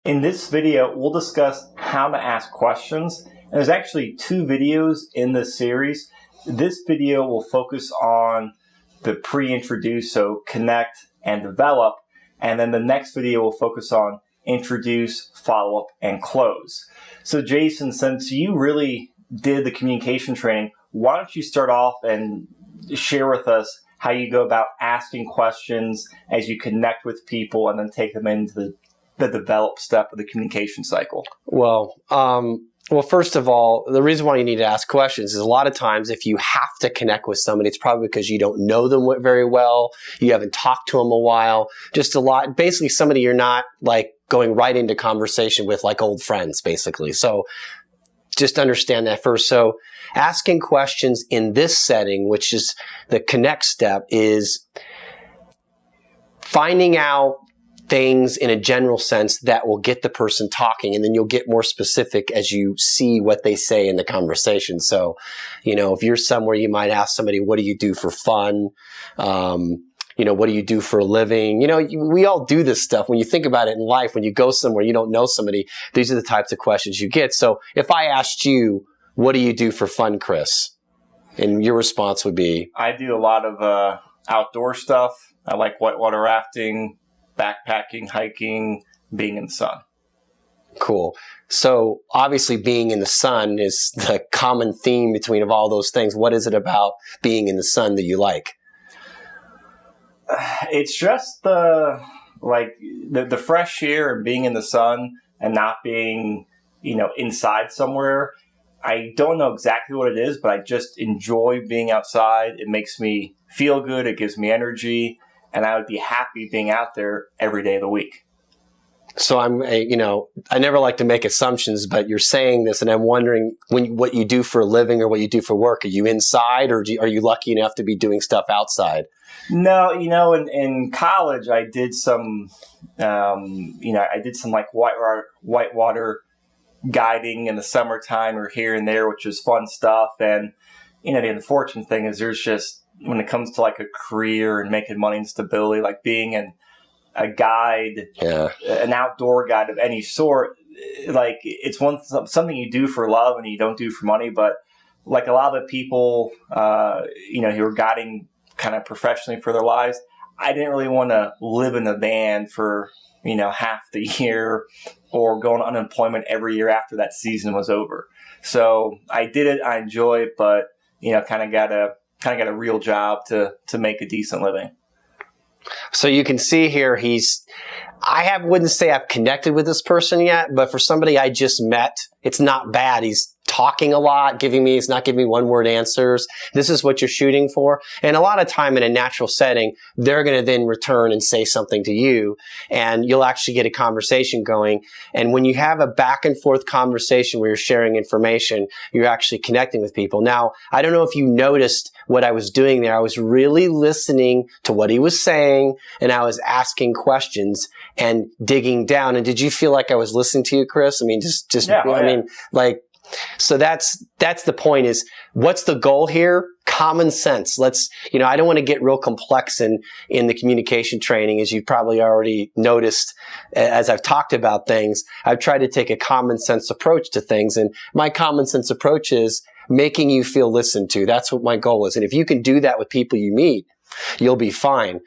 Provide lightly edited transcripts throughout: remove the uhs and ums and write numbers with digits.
In this video, we'll discuss how to ask questions. And there's actually two videos in this series. This video will focus on the pre-introduce, so connect and develop. And then the next video will focus on introduce, follow up, and close. So Jason, since you really did the communication training, why don't you start off and share with us how you go about asking questions as you connect with people and then take them into the develop step of the communication cycle? Well, first of all, the reason why you need to ask questions is a lot of times if you have to connect with somebody, it's probably because you don't know them very well, you haven't talked to them a while, just a lot, basically somebody you're not like going right into conversation with like old friends, basically. So just understand that first. So asking questions in this setting, which is the connect step, is finding out things in a general sense that will get the person talking, and then you'll get more specific as you see what they say in the conversation. So, if you're somewhere, you might ask somebody, what do you do for fun? What do you do for a living? We all do this stuff. When you think about it in life, when you go somewhere, you don't know somebody, these are the types of questions you get. So if I asked you, what do you do for fun, Chris? And your response would be? I do a lot of outdoor stuff. I like whitewater rafting, backpacking, hiking, being in the sun. Cool. So obviously being in the sun is the common theme between of all those things. What is it about being in the sun that you like? It's just the fresh air and being in the sun and not being, inside somewhere. I don't know exactly what it is, but I just enjoy being outside. It makes me feel good. It gives me energy. And I would be happy being out there every day of the week. So I never like to make assumptions, but you're saying this, and I'm wondering what you do for a living or what you do for work. Are you inside, or are you lucky enough to be doing stuff outside? No, in college I did some, I did some like whitewater guiding in the summertime or here and there, which was fun stuff. And the unfortunate thing is there's just, when it comes to like a career and making money and stability, like being a guide, an outdoor guide of any sort, like it's something you do for love and you don't do for money. But like a lot of the people, who are guiding kind of professionally for their lives, I didn't really want to live in a van for, half the year or go on unemployment every year after that season was over. So I did it. I enjoy it, but, kind of got a real job to make a decent living. So you can see here, wouldn't say I've connected with this person yet, but for somebody I just met, it's not bad. He's talking a lot, he's not giving me one-word answers. This is what you're shooting for. And a lot of time in a natural setting, they're going to then return and say something to you, and you'll actually get a conversation going. And when you have a back and forth conversation where you're sharing information, you're actually connecting with people. Now, I don't know if you noticed what I was doing there. I was really listening to what he was saying, and I was asking questions and digging down. And did you feel like I was listening to you, Chris? I mean, so that's the point, is what's the goal here? Common sense. I don't want to get real complex in the communication training, as you've probably already noticed as I've talked about things. I've tried to take a common sense approach to things, and my common sense approach is making you feel listened to. That's what my goal is. And if you can do that with people you meet, you'll be fine.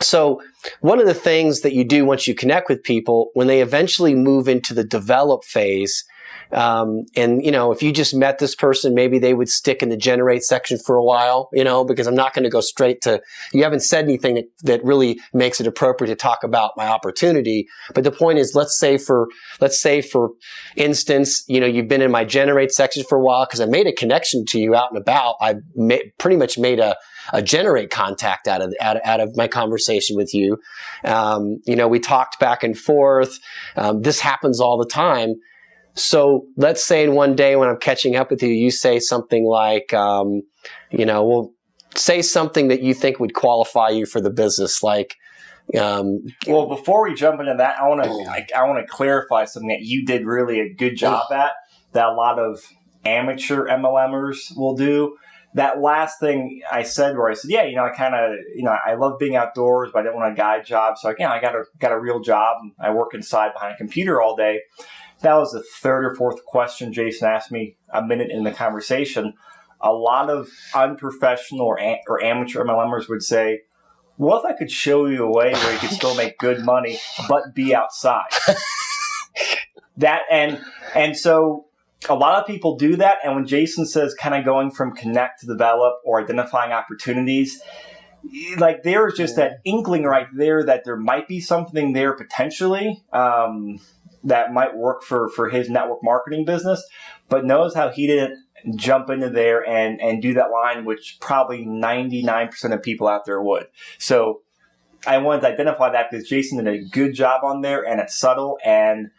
So one of the things that you do once you connect with people, when they eventually move into the develop phase, if you just met this person, maybe they would stick in the generate section for a while, because I'm not going to go straight to, you haven't said anything that really makes it appropriate to talk about my opportunity. But the point is, let's say for instance, you've been in my generate section for a while because I made a connection to you out and about. I pretty much made a generate contact out of my conversation with you. We talked back and forth. This happens all the time. So let's say in one day when I'm catching up with you, you say something like, say something that you think would qualify you for the business, like, well, before we jump into that, I want to clarify something that you did really a good job at, that a lot of amateur MLMers will do. that last thing I said, where I said, yeah, I love being outdoors, but I didn't want a guide job. So I got a real job. I work inside behind a computer all day. That was the third or fourth question Jason asked me a minute in the conversation. A lot of unprofessional or amateur MLMers would say, what if I could show you a way where you could still make good money, but be outside? And so a lot of people do that. And when Jason says kind of going from connect to develop or identifying opportunities, like there's just that inkling right there that there might be something there potentially that might work for his network marketing business, but knows how he didn't jump into there and do that line, which probably 99% of people out there would. So I wanted to identify that because Jason did a good job on there, and it's subtle, and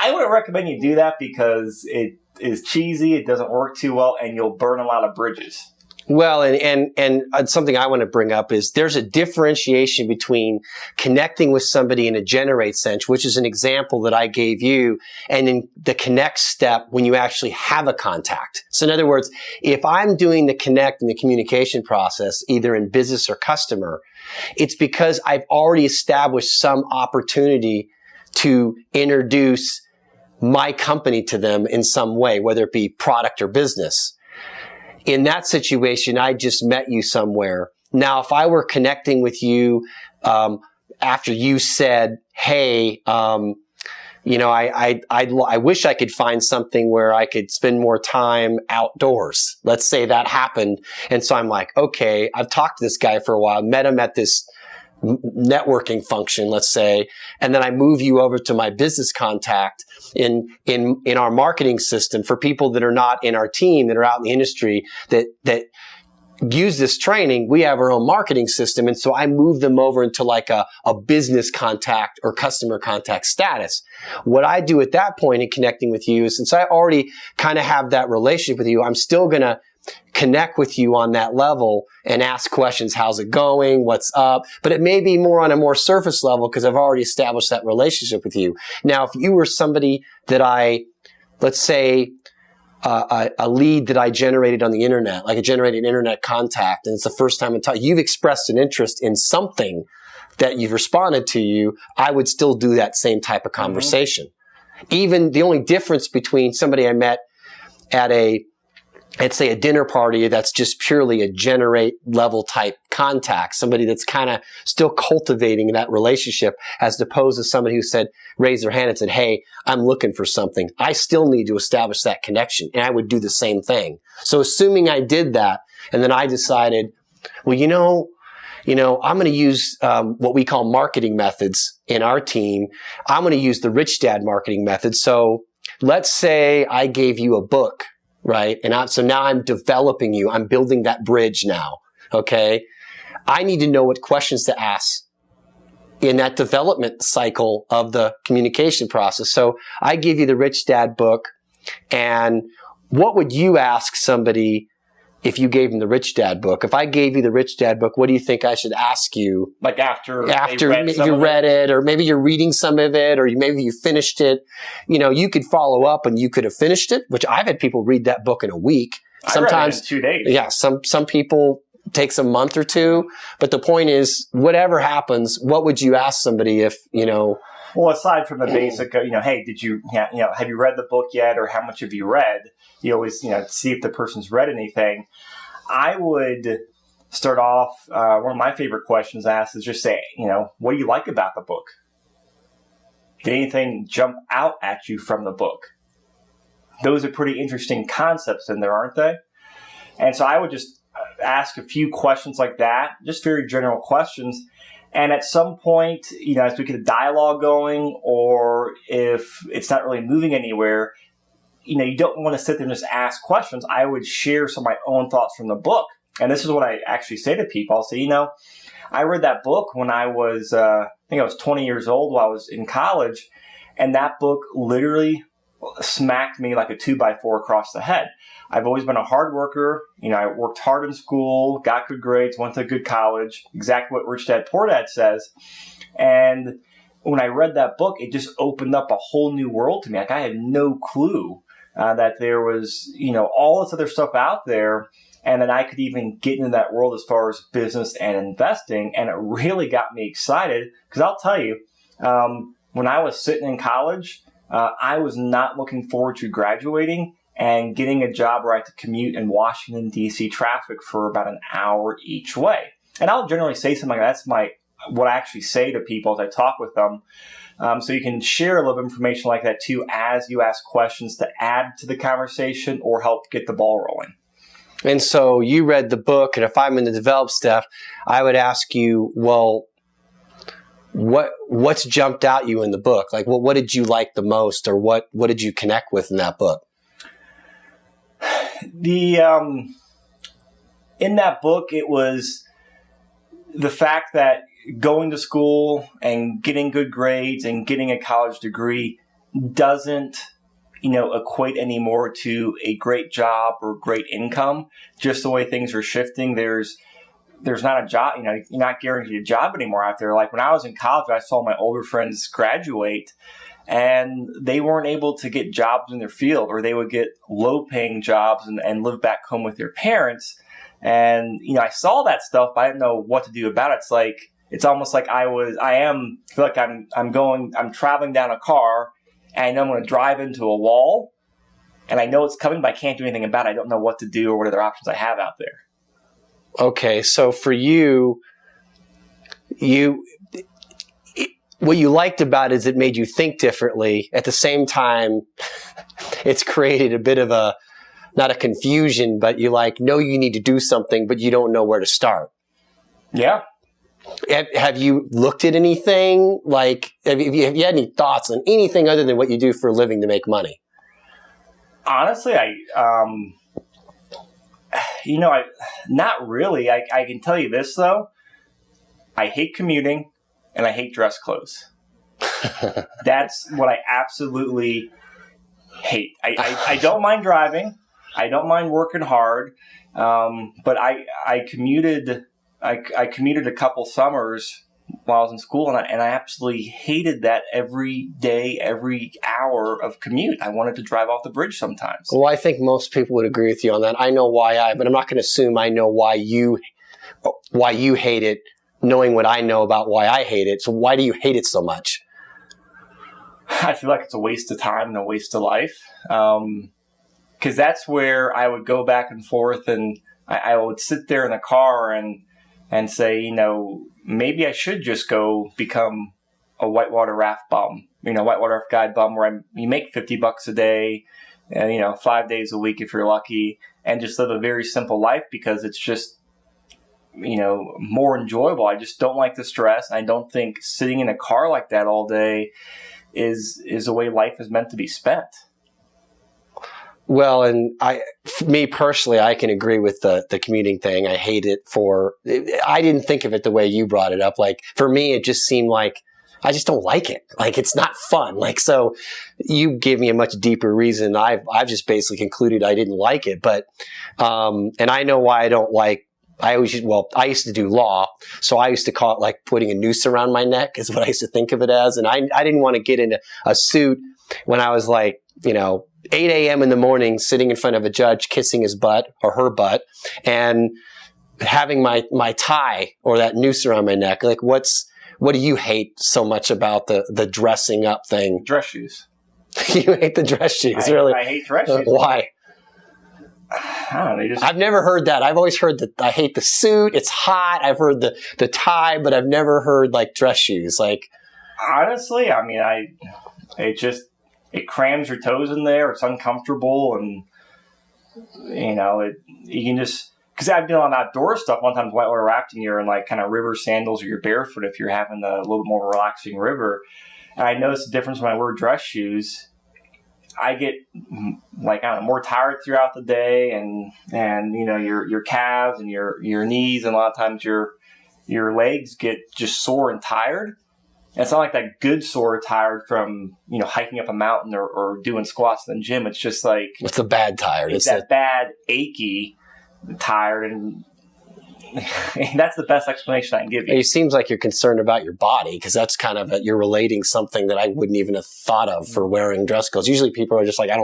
I wouldn't recommend you do that because it is cheesy, it doesn't work too well, and you'll burn a lot of bridges. Well, and something I want to bring up is there's a differentiation between connecting with somebody in a generate sense, which is an example that I gave you, and in the connect step when you actually have a contact. So in other words, if I'm doing the connect and the communication process, either in business or customer, it's because I've already established some opportunity to introduce my company to them in some way, whether it be product or business. In that situation, I just met you somewhere. Now, if I were connecting with you after you said, hey, I wish I could find something where I could spend more time outdoors. Let's say that happened. And so I'm like, okay, I've talked to this guy for a while, met him at this networking function, let's say, and then I move you over to my business contact in our marketing system for people that are not in our team, that are out in the industry, that use this training. We have our own marketing system. And so I move them over into like a business contact or customer contact status. What I do at that point in connecting with you is, since I already kind of have that relationship with you, I'm still going to connect with you on that level and ask questions. How's it going? What's up? But it may be more on a more surface level because I've already established that relationship with you. Now, if you were somebody that let's say, a lead that I generated on the internet, like I generated an internet contact, and it's the first time you've expressed an interest in something that you've responded to you, I would still do that same type of conversation. Even the only difference between somebody I met at let's say a dinner party that's just purely a generate level type contact, somebody that's kind of still cultivating that relationship, as opposed to somebody who raised their hand and said, hey, I'm looking for something. I still need to establish that connection, and I would do the same thing. So assuming I did that, and then I decided, well, I'm going to use what we call marketing methods in our team. I'm going to use the Rich Dad marketing method. So let's say I gave you a book, right? And so now I'm developing you. I'm building that bridge now. Okay. I need to know what questions to ask in that development cycle of the communication process. So I give you the Rich Dad book, and what would you ask somebody if you gave them the Rich Dad book? If I gave you the Rich Dad book, what do you think I should ask you? Like after you read it, or maybe you're reading some of it, or maybe you finished it. You could follow up and you could have finished it, which I've had people read that book in a week. Sometimes I read it in 2 days. Yeah. Some people takes a month or two, but the point is, whatever happens, what would you ask somebody if, Well, aside from the basic, hey, did you, have you read the book yet, or how much have you read? You always, see if the person's read anything. I would start off, one of my favorite questions asked is just say, what do you like about the book? Did anything jump out at you from the book? Those are pretty interesting concepts in there, aren't they? And so I would just ask a few questions like that, just very general questions. And at some point, as we get a dialogue going, or if it's not really moving anywhere, you don't want to sit there and just ask questions. I would share some of my own thoughts from the book. And this is what I actually say to people. I'll say, I read that book when I was, I think I was 20 years old while I was in college. And that book literally smacked me like a 2x4 across the head. I've always been a hard worker. I worked hard in school, got good grades, went to a good college, exactly what Rich Dad Poor Dad says. And when I read that book, it just opened up a whole new world to me. Like I had no clue that there was, all this other stuff out there and then I could even get into that world as far as business and investing. And it really got me excited because I'll tell you, when I was sitting in college, I was not looking forward to graduating and getting a job where I had to commute in Washington, D.C. traffic for about an hour each way. And I'll generally say something like that's what I actually say to people as I talk with them. So you can share a little information like that too as you ask questions to add to the conversation or help get the ball rolling. And so you read the book, and if I'm in the develop step, I would ask you, well, what's jumped out you in the book? Like, what did you like the most, or what did you connect with in that book? In that book, it was the fact that going to school and getting good grades and getting a college degree doesn't equate anymore to a great job or great income. Just the way things are shifting, there's not a job, you're not guaranteed a job anymore out there. Like when I was in college, I saw my older friends graduate and they weren't able to get jobs in their field, or they would get low paying jobs and live back home with their parents. And, I saw that stuff, but I didn't know what to do about it. It's almost like I'm traveling down a car, and I know I'm going to drive into a wall, and I know it's coming, but I can't do anything about it. I don't know what to do or what other options I have out there. Okay, so for you, what you liked about it is it made you think differently. At the same time, it's created a bit of not a confusion, but you know you need to do something, but you don't know where to start. Yeah. Have you looked at anything? Have you had any thoughts on anything other than what you do for a living to make money? Honestly, not really. I can tell you this, though. I hate commuting and I hate dress clothes. That's what I absolutely hate. I don't mind driving. I don't mind working hard. But I commuted a couple summers while I was in school, and I absolutely hated that every day, every hour of commute. I wanted to drive off the bridge sometimes. Well, I think most people would agree with you on that. I know why but I'm not going to assume I know why you hate it, knowing what I know about why I hate it. So why do you hate it so much? I feel like it's a waste of time and a waste of life. Because that's where I would go back and forth, and I would sit there in the car and say, maybe I should just go become a whitewater raft bum, whitewater raft guide bum, where you make $50 a day, 5 days a week if you're lucky, and just live a very simple life because it's just, more enjoyable. I just don't like the stress. I don't think sitting in a car like that all day is the way life is meant to be spent. Well, and me personally, I can agree with the commuting thing. I hate it I didn't think of it the way you brought it up. For me, it just seemed like I just don't like it. It's not fun. So you gave me a much deeper reason. I've just basically concluded I didn't like it. But, and I know why I don't like, I used to do law. So I used to call it putting a noose around my neck is what I used to think of it as. And I didn't want to get into a suit when I was 8 a.m. in the morning, sitting in front of a judge, kissing his butt or her butt, and having my tie or that noose around my neck. What do you hate so much about the dressing up thing? Dress shoes. You hate the dress shoes, really? I hate dress shoes. Why? I don't know. I've never heard that. I've always heard that I hate the suit. It's hot. I've heard the tie, but I've never heard dress shoes. Honestly, it crams your toes in there. It's uncomfortable, and you can just, because I've done outdoor stuff. One time whitewater rafting, you're in kind of river sandals, or you're barefoot if you're having a little bit more relaxing river. And I noticed the difference when I wear dress shoes. I get more tired throughout the day, and your calves and your knees, and a lot of times your legs get just sore and tired. And it's not like that good sore tired from hiking up a mountain or doing squats in the gym. It's just it's the bad tired. It's that bad achy tired, and that's the best explanation I can give you. It seems like you're concerned about your body, because that's kind of you're relating something that I wouldn't even have thought of for wearing dress clothes. Usually people are just like, I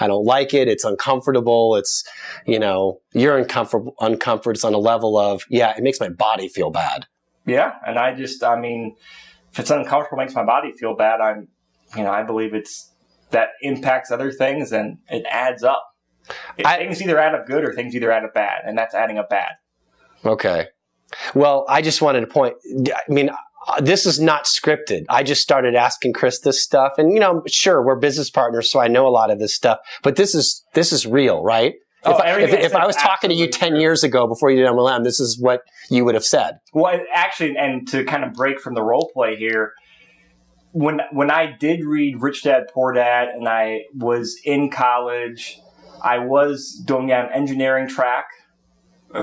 don't like it. It's uncomfortable. It's, you're uncomfortable. It's on a level of, it makes my body feel bad. Yeah. And if it's uncomfortable, makes my body feel bad, I believe that impacts other things, and it adds up. Things either add up good or things either add up bad, and that's adding up bad. Okay. Well, I just wanted to point, this is not scripted. I just started asking Chris this stuff, and sure, we're business partners, so I know a lot of this stuff, but this is real, right? If I was talking to you 10 years ago before you did MLM, this is what you would have said. Well, actually, and to kind of break from the role play here, when I did read Rich Dad Poor Dad and I was in college, I was going down an engineering track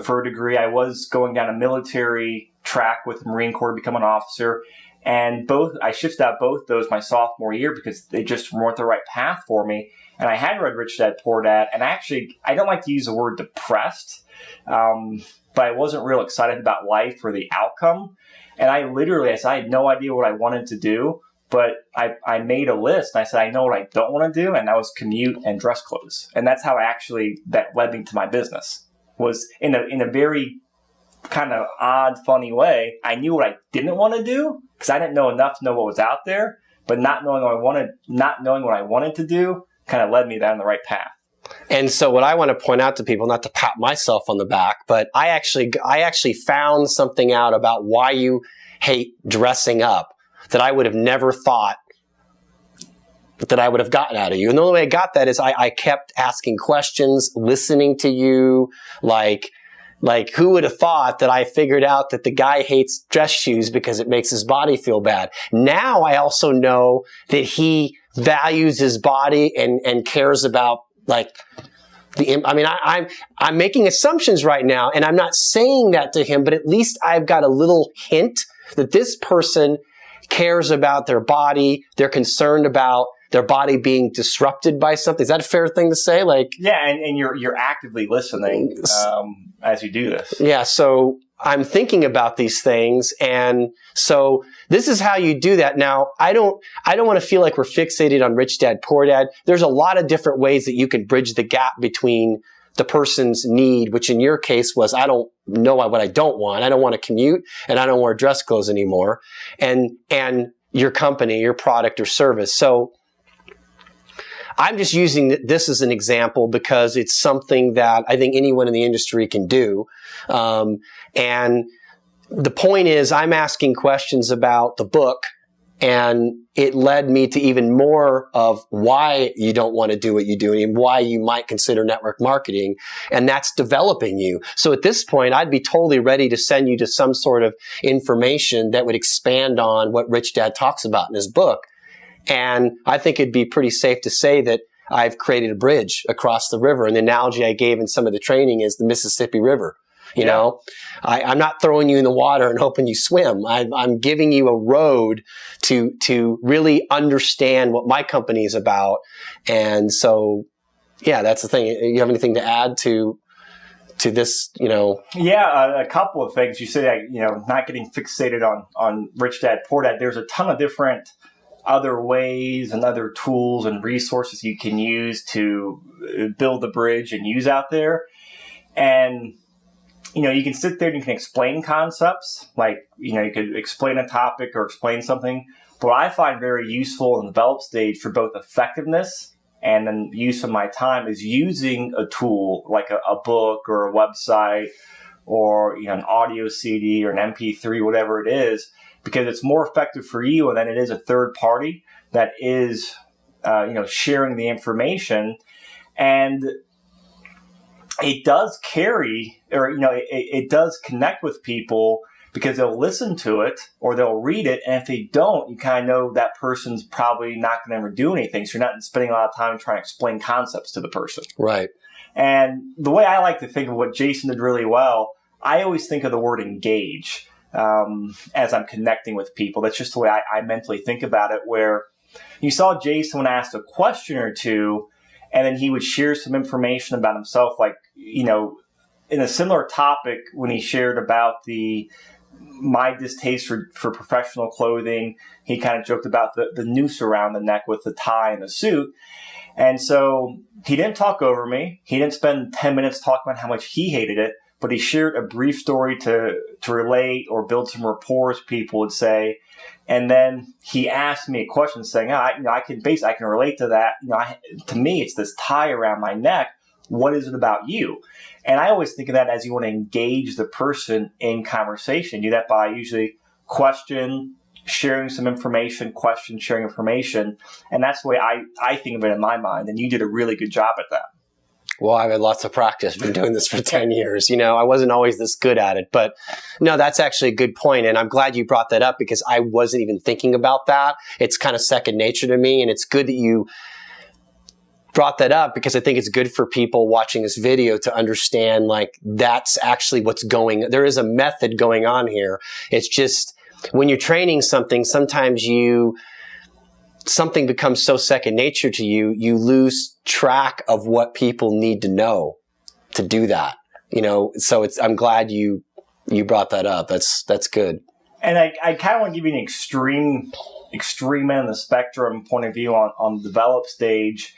for a degree. I was going down a military track with the Marine Corps to become an officer. And I shifted out both those my sophomore year because they just weren't the right path for me. And I had read Rich Dad Poor Dad. And I don't like to use the word depressed, but I wasn't real excited about life or the outcome. And I had no idea what I wanted to do. But I made a list, and I said, I know what I don't want to do, and that was commute and dress clothes. And that's how that led me to my business, was in a very kind of odd, funny way. I knew what I didn't want to do because I didn't know enough to know what was out there, but not knowing what I wanted to do kind of led me down the right path. And so what I want to point out to people, not to pat myself on the back, but I actually found something out about why you hate dressing up that I would have never thought that I would have gotten out of you. And the only way I got that is I kept asking questions, listening to you, like who would have thought that I figured out that the guy hates dress shoes because it makes his body feel bad. Now I also know that he values his body and cares about I'm making assumptions right now, and I'm not saying that to him, but at least I've got a little hint that this person cares about their body. They're concerned about their body being disrupted by something. Is that a fair thing to say? And you're actively listening as you do this. Yeah. So I'm thinking about these things, and so this is how you do that. Now, I don't want to feel like we're fixated on Rich Dad Poor Dad. There's a lot of different ways that you can bridge the gap between the person's need, which in your case was, I don't know what I don't want. I don't want to commute, and I don't wear dress clothes anymore. And your company, your product or service. So I'm just using this as an example because it's something that I think anyone in the industry can do. And the point is, I'm asking questions about the book, and it led me to even more of why you don't want to do what you do and why you might consider network marketing. And that's developing you. So at this point, I'd be totally ready to send you to some sort of information that would expand on what Rich Dad talks about in his book. And I think it'd be pretty safe to say that I've created a bridge across the river. And the analogy I gave in some of the training is the Mississippi River. You know, I'm not throwing you in the water and hoping you swim. I'm giving you a road to really understand what my company is about. And so, that's the thing. You have anything to add to this, Yeah, a couple of things. You said, not getting fixated on Rich Dad Poor Dad. There's a ton of different other ways and other tools and resources you can use to build the bridge and use out there. And you can sit there and you can explain concepts, you could explain a topic or explain something. But what I find very useful in the develop stage for both effectiveness and then use of my time is using a tool like a book or a website or an audio CD or an MP3, whatever it is, because it's more effective for you than it is a third party that is, sharing the information. And it does carry, or, it does connect with people because they'll listen to it or they'll read it. And if they don't, you kind of know that person's probably not going to ever do anything. So you're not spending a lot of time trying to explain concepts to the person. Right. And the way I like to think of what Jason did really well, I always think of the word engage as I'm connecting with people. That's just the way I mentally think about it, where you saw Jason when asked a question or two, and then he would share some information about himself, like, in a similar topic, when he shared about my distaste for professional clothing, he kind of joked about the noose around the neck with the tie and the suit. And so he didn't talk over me. He didn't spend 10 minutes talking about how much he hated it, but he shared a brief story to relate or build some rapport, as people would say. And then he asked me a question saying, I can relate to that. To me, it's this tie around my neck. What is it about you? And I always think of that as you want to engage the person in conversation. You do that by usually sharing some information, sharing information. And that's the way I think of it in my mind. And you did a really good job at that. Well, I've had lots of practice. Been doing this for 10 years. I wasn't always this good at it, but no, that's actually a good point. And I'm glad you brought that up because I wasn't even thinking about that. It's kind of second nature to me. And it's good that you brought that up because I think it's good for people watching this video to understand that's actually what's there is a method going on here. It's just when you're training something, sometimes something becomes so second nature to you, you lose track of what people need to know to do that. So I'm glad you brought that up. That's good. And I kind of want to give you an extreme end of the spectrum point of view on the develop stage.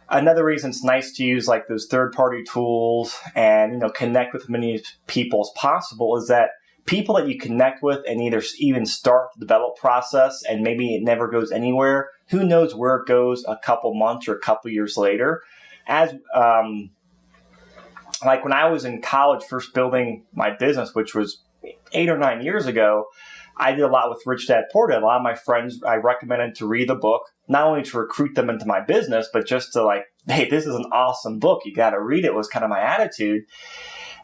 Another reason it's nice to use those third-party tools and connect with as many people as possible is that people that you connect with and even start the develop process and maybe it never goes anywhere, who knows where it goes a couple months or a couple years later. As when I was in college first building my business, which was 8 or 9 years ago, I did a lot with Rich Dad Poor Dad. A lot of my friends, I recommended to read the book, not only to recruit them into my business, but just to hey, this is an awesome book. You got to read it was kind of my attitude.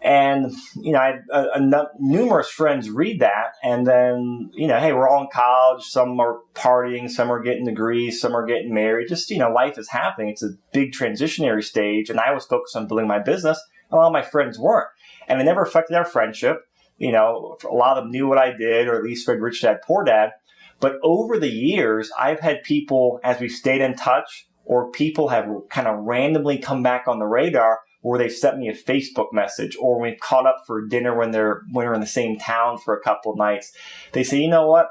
And, I had numerous friends read that. And then, hey, we're all in college. Some are partying. Some are getting degrees. Some are getting married. Just, life is happening. It's a big transitionary stage. And I was focused on building my business. A lot of my friends weren't. And it never affected our friendship. A lot of them knew what I did, or at least read Rich Dad Poor Dad. But over the years, I've had people, as we've stayed in touch, or people have kind of randomly come back on the radar, or they've sent me a Facebook message, or we've caught up for dinner when we're in the same town for a couple of nights. They say, you know what?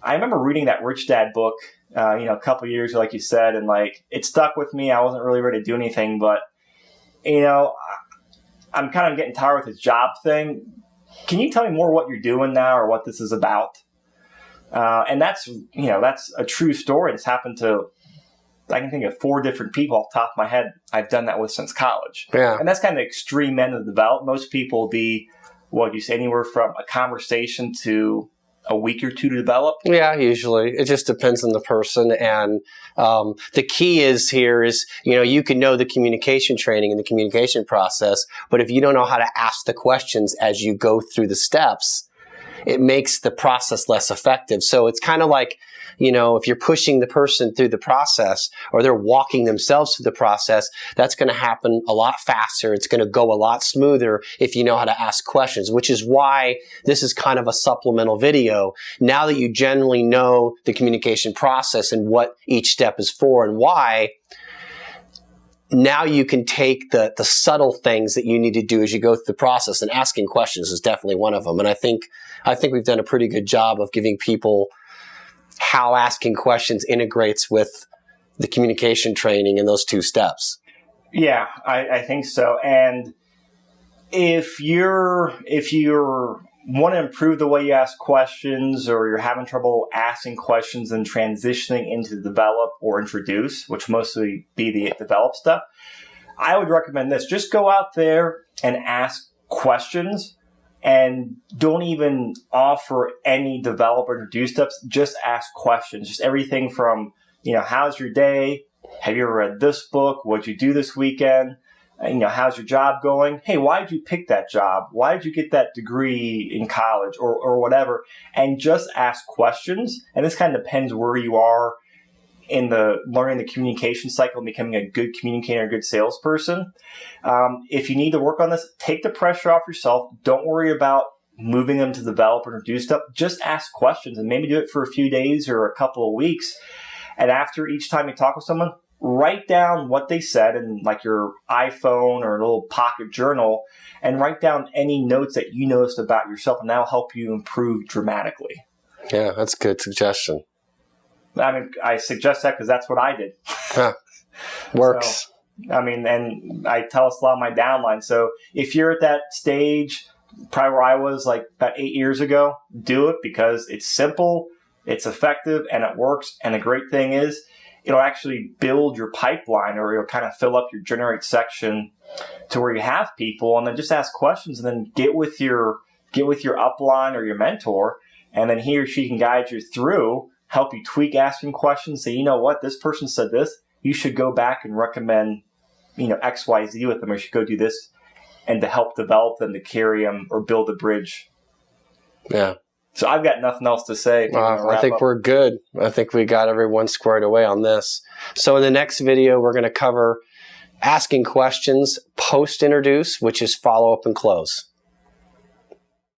I remember reading that Rich Dad book, a couple of years ago, like you said, and it stuck with me. I wasn't really ready to do anything, but I'm kind of getting tired with this job thing. Can you tell me more what you're doing now or what this is about? And that's a true story. It's happened to, I can think of 4 different people off the top of my head I've done that with since college. Yeah. And that's kind of the extreme end of the development. Most people will be, what you say, anywhere from a conversation to a week or 2 to develop. Yeah, usually. It just depends on the person. And the key here is, you can know the communication training and the communication process, but if you don't know how to ask the questions as you go through the steps, it makes the process less effective. So it's kind of like, if you're pushing the person through the process or they're walking themselves through the process, that's going to happen a lot faster. It's going to go a lot smoother if you know how to ask questions, which is why this is kind of a supplemental video. Now that you generally know the communication process and what each step is for and why, now you can take the subtle things that you need to do as you go through the process, and asking questions is definitely one of them. And I think we've done a pretty good job of giving people how asking questions integrates with the communication training in those 2 steps. Yeah, I think so. And if you're want to improve the way you ask questions, or you're having trouble asking questions and transitioning into develop or introduce, which mostly be the develop stuff, I would recommend this. Just go out there and ask questions, and don't even offer any develop or introduce steps. Just ask questions. Just everything from, how's your day? Have you ever read this book? What'd you do this weekend? How's your job going? Hey, why did you pick that job? Why did you get that degree in college or whatever? And just ask questions. And this kind of depends where you are in the learning the communication cycle and becoming a good communicator, a good salesperson. If you need to work on this, take the pressure off yourself. Don't worry about moving them to develop or introduce stuff. Just ask questions, and maybe do it for a few days or a couple of weeks. And after each time you talk with someone, write down what they said in like your iPhone or a little pocket journal, and write down any notes that you noticed about yourself, and that'll help you improve dramatically. Yeah, that's a good suggestion. I mean, I suggest that because that's what I did. Huh. Works. So, I mean, and I tell us a lot of my downline. So if you're at that stage, probably where I was like about 8 years ago, do it because it's simple, it's effective, and it works. And the great thing is it'll actually build your pipeline, or it'll kind of fill up your generate section to where you have people, and then just ask questions, and then get with your upline or your mentor, and then he or she can guide you through, help you tweak asking questions, say, you know what, this person said this, you should go back and recommend, XYZ with them, or you should go do this, and to help develop them, to carry them or build a bridge. Yeah. So I've got nothing else to say. I think we're good. I think we got everyone squared away on this. So in the next video, we're going to cover asking questions post-introduce, which is follow up and close.